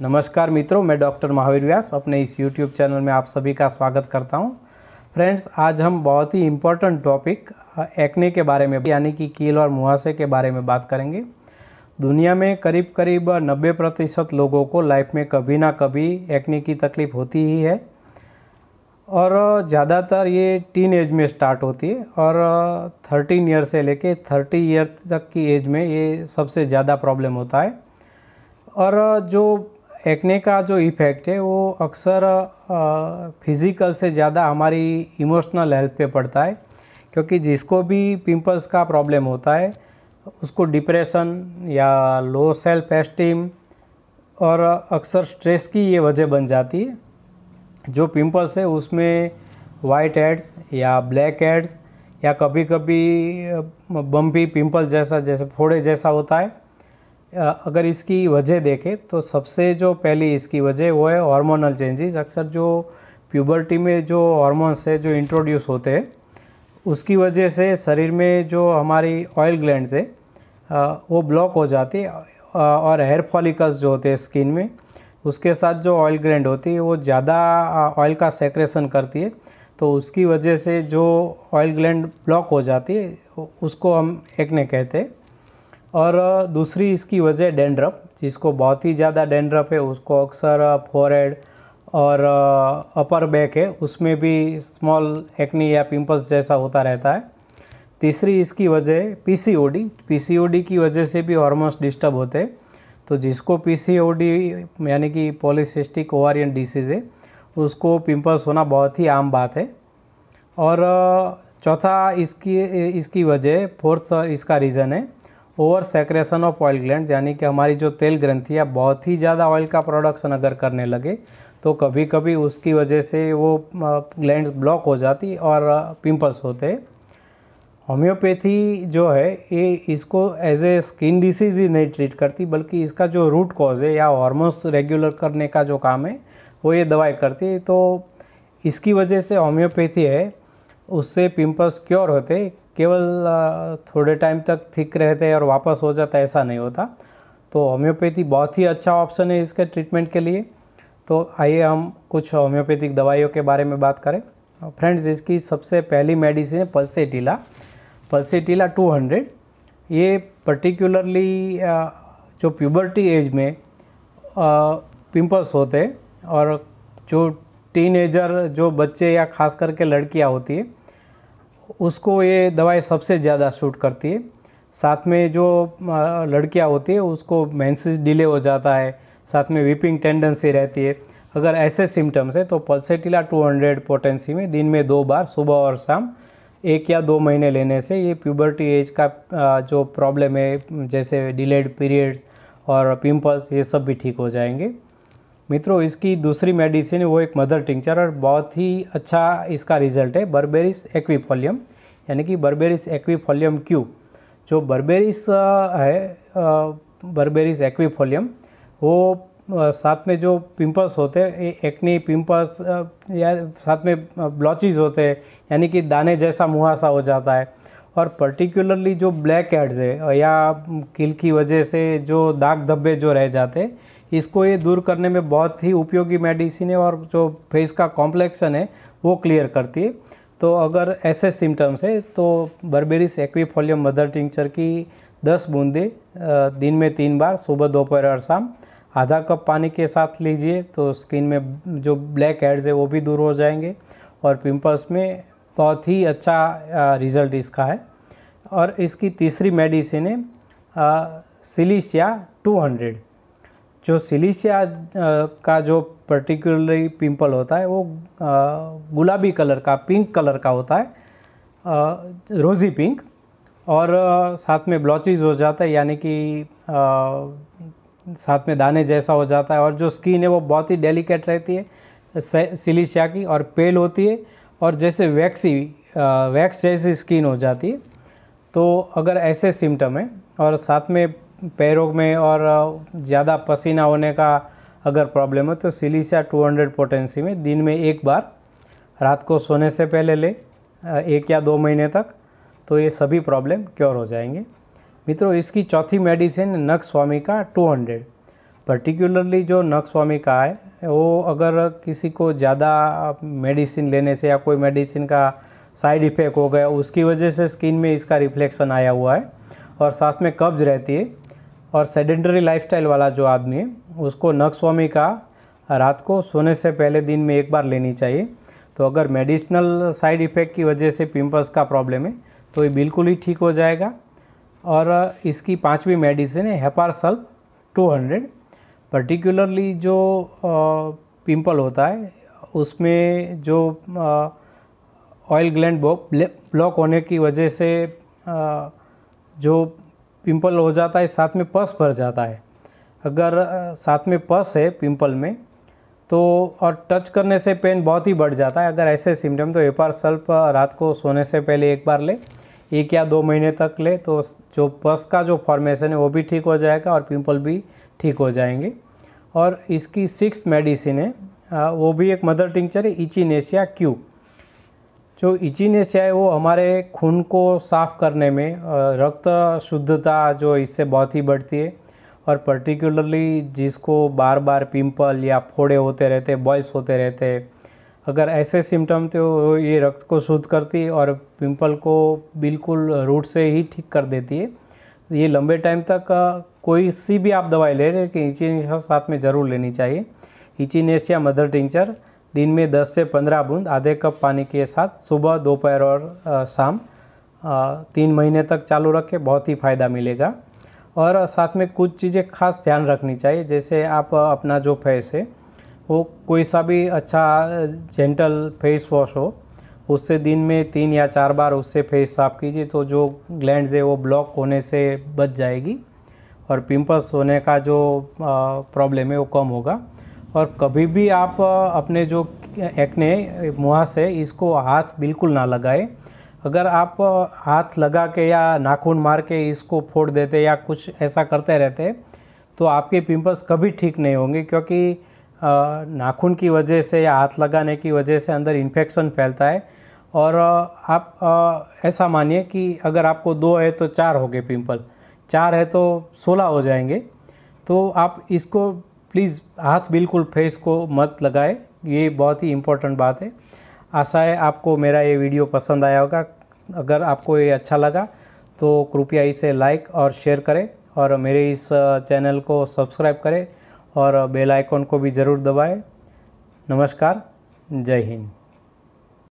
नमस्कार मित्रों, मैं डॉक्टर महावीर व्यास अपने इस YouTube चैनल में आप सभी का स्वागत करता हूं। फ्रेंड्स, आज हम बहुत ही इम्पोर्टेंट टॉपिक एक्ने के बारे में यानी कि कील और मुहासे के बारे में बात करेंगे। दुनिया में करीब 90% लोगों को लाइफ में कभी ना कभी एक्ने की तकलीफ़ होती ही है और ज़्यादातर ये टीन एज में स्टार्ट होती है और 13 ईयर से लेके 30 ईयर तक की एज में ये सबसे ज़्यादा प्रॉब्लम होता है। और जो एक्ने का जो इफ़ेक्ट है वो अक्सर फिज़िकल से ज़्यादा हमारी इमोशनल हेल्थ पे पड़ता है, क्योंकि जिसको भी पिंपल्स का प्रॉब्लम होता है उसको डिप्रेशन या लो सेल्फ एस्टीम और अक्सर स्ट्रेस की ये वजह बन जाती है। जो पिंपल्स है उसमें वाइट हेड्स या ब्लैक हेड्स या कभी कभी बम्पी पिंपल जैसे फोड़े जैसा होता है। अगर इसकी वजह देखें तो सबसे जो पहली इसकी वजह वो है हार्मोनल चेंजेस। अक्सर जो प्यूबर्टी में जो हार्मोन्स है जो इंट्रोड्यूस होते हैं उसकी वजह से शरीर में जो हमारी ऑयल ग्लैंड्स है वो ब्लॉक हो जाती है और हेयर फॉलिकल्स जो होते हैं स्किन में, उसके साथ जो ऑयल ग्लैंड होती है वो ज़्यादा ऑयल का सेक्रेशन करती है, तो उसकी वजह से जो ऑयल ग्लैंड ब्लॉक हो जाती है उसको हम एक्ने कहते हैं। और दूसरी इसकी वजह डैंड्रफ, जिसको बहुत ही ज़्यादा डैंड्रफ है उसको अक्सर फोरहेड और अपर बैक है उसमें भी स्मॉल एक्ने या पिंपल्स जैसा होता रहता है। तीसरी इसकी वजह पीसीओडी की वजह से भी हार्मोन्स डिस्टर्ब होते हैं, तो जिसको पीसीओडी यानी कि पॉलीसिस्टिक ओवारियन डिसीज़ है उसको पिंपल्स होना बहुत ही आम बात है। और चौथा इसकी वजह फोर्थ इसका रीज़न है over secretion of oil glands, यानी कि हमारी जो तेल ग्रंथियाँ बहुत ही ज़्यादा ऑयल का प्रोडक्शन अगर करने लगे तो कभी कभी उसकी वजह से वो ग्लैंड्स ब्लॉक हो जाती और पिंपल्स होते हैं। होम्योपैथी जो है ये इसको एज ए स्किन डिसीज़ ही नहीं ट्रीट करती, बल्कि इसका जो रूट कॉज है या हार्मोन्स रेगुलर करने का जो काम है वो ये दवाई करती है। तो इसकी वजह से होम्योपैथी है उससे पिंपल्स क्योर होते, केवल थोड़े टाइम तक थिक रहते हैं और वापस हो जाता है, ऐसा नहीं होता। तो होम्योपैथी बहुत ही अच्छा ऑप्शन है इसके ट्रीटमेंट के लिए। तो आइए हम कुछ होम्योपैथिक दवाइयों के बारे में बात करें। फ्रेंड्स, इसकी सबसे पहली मेडिसिन है पल्सेटिला 200। ये पर्टिकुलरली जो प्यूबर्टी एज में पिंपल्स होते हैं और जो टीनेजर जो बच्चे या खास करके लड़कियां होती है उसको ये दवाई सबसे ज़्यादा सूट करती है। साथ में जो लड़कियां होती है उसको मेंसेस डिले हो जाता है, साथ में वीपिंग टेंडेंसी रहती है। अगर ऐसे सिम्टम्स है तो पल्सेटिला 200 पोटेंसी में दिन में 2 बार सुबह और शाम 1 या 2 महीने लेने से ये प्यूबर्टी एज का जो प्रॉब्लम है जैसे डिलेड पीरियड्स और पिंपल्स ये सब भी ठीक हो जाएंगे। मित्रों, इसकी दूसरी मेडिसिन है वो एक मदर टिंचर और बहुत ही अच्छा इसका रिजल्ट है बर्बेरिस एक्विफोलियम, यानी कि बर्बेरिस एक्विफोलियम क्यू। जो बर्बेरिस है बर्बेरिस एक्विफोलियम वो साथ में जो पिंपल्स होते हैं एक्ने पिंपल्स या साथ में ब्लॉचेस होते हैं, यानी कि दाने जैसा मुहासा हो जाता है, और पर्टिकुलरली जो ब्लैक हेड्स है या कील की वजह से जो दाग धब्बे जो रह जाते हैं इसको ये दूर करने में बहुत ही उपयोगी मेडिसिन है और जो फेस का कॉम्प्लेक्शन है वो क्लियर करती है। तो अगर ऐसे सिम्टम्स है तो बर्बेरिस एक्विफोलियम मदर टिंचर की 10 बूंदें दिन में 3 बार सुबह दोपहर और शाम आधा कप पानी के साथ लीजिए, तो स्किन में जो ब्लैक हेड्स है वो भी दूर हो जाएंगे और पिंपल्स में बहुत ही अच्छा रिज़ल्ट इसका है। और इसकी तीसरी मेडिसिन है सिलिशिया 200। जो सिलिशिया का जो पर्टिकुलरली पिंपल होता है वो गुलाबी कलर का पिंक कलर का होता है, रोज़ी पिंक, और साथ में ब्लॉचेस हो जाता है, यानी कि साथ में दाने जैसा हो जाता है, और जो स्किन है वो बहुत ही डेलिकेट रहती है सिलिशिया की और पेल होती है और जैसे वैक्स जैसी स्किन हो जाती है। तो अगर ऐसे सिम्टम है और साथ में पैरों में और ज़्यादा पसीना होने का अगर प्रॉब्लम है तो सिलिशिया 200 पोटेंसी में दिन में 1 बार रात को सोने से पहले ले 1 या 2 महीने तक, तो ये सभी प्रॉब्लम क्योर हो जाएंगे। मित्रों, इसकी चौथी मेडिसिन नक्स स्वामी का 200। पर्टिकुलरली जो नक्स्वामी का है वो अगर किसी को ज़्यादा मेडिसिन लेने से या कोई मेडिसिन का साइड इफ़ेक्ट हो गया उसकी वजह से स्किन में इसका रिफ्लेक्शन आया हुआ है और साथ में कब्ज रहती है और सेडेंटरी लाइफस्टाइल वाला जो आदमी है उसको नक्स्वामी का रात को सोने से पहले दिन में एक बार लेनी चाहिए। तो अगर मेडिसिनल साइड इफ़ेक्ट की वजह से पिंपल्स का प्रॉब्लम है तो ये बिल्कुल ही ठीक हो जाएगा। और इसकी 5वीं मेडिसिन है हेपार सल्फ 200। पर्टिकुलरली जो पिंपल होता है उसमें जो ऑयल ग्लैंड ब्लॉक होने की वजह से जो पिंपल हो जाता है साथ में पस भर जाता है। अगर साथ में पस है पिंपल में तो और टच करने से पेन बहुत ही बढ़ जाता है। अगर ऐसे सिम्टम तो हेपार सल्फ रात को सोने से पहले एक बार ले, 1 या 2 महीने तक ले तो जो पस का जो फॉर्मेशन है वो भी ठीक हो जाएगा और पिंपल भी ठीक हो जाएंगे। और इसकी 6th मेडिसिन है वो भी एक मदर टिंचर है इचिनेसिया क्यू। जो इचिनेसिया है वो हमारे खून को साफ़ करने में रक्त शुद्धता जो इससे बहुत ही बढ़ती है। और पर्टिकुलरली जिसको बार बार पिंपल या फोड़े होते रहते, बॉयल्स होते रहते, अगर ऐसे सिम्टम तो ये रक्त को शुद्ध करती है और पिंपल को बिल्कुल रूट से ही ठीक कर देती है। ये लंबे टाइम तक कोई सी भी आप दवाई ले रहे हैं कि इचिनेसिया साथ में ज़रूर लेनी चाहिए। इचिनेसिया मदर टिंचर दिन में 10 से 15 बूंद आधे कप पानी के साथ सुबह, दोपहर और शाम 3 महीने तक चालू रखें, बहुत ही फ़ायदा मिलेगा। और साथ में कुछ चीज़ें खास ध्यान रखनी चाहिए, जैसे आप अपना जो फेस है वो कोई सा भी अच्छा जेंटल फेस वॉश हो, उससे दिन में 3 या 4 बार उससे फेस साफ़ कीजिए तो जो ग्लैंड्स है वो ब्लॉक होने से बच जाएगी और पिंपल्स होने का जो प्रॉब्लम है वो कम होगा। और कभी भी आप अपने जो एक्ने मुहासे इसको हाथ बिल्कुल ना लगाएं। अगर आप हाथ लगा के या नाखून मार के इसको फोड़ देते या कुछ ऐसा करते रहते तो आपके पिंपल्स कभी ठीक नहीं होंगे, क्योंकि नाखून की वजह से या हाथ लगाने की वजह से अंदर इन्फेक्शन फैलता है। और आप ऐसा मानिए कि अगर आपको 2 है तो 4 हो गए पिंपल, 4 है तो 16 हो जाएंगे। तो आप इसको प्लीज़ हाथ बिल्कुल फेस को मत लगाए, ये बहुत ही इम्पोर्टेंट बात है। आशा है आपको मेरा ये वीडियो पसंद आया होगा। अगर आपको ये अच्छा लगा तो कृपया इसे लाइक और शेयर करें और मेरे इस चैनल को सब्सक्राइब करें और बेल आइकन को भी ज़रूर दबाएं। नमस्कार, जय हिंद।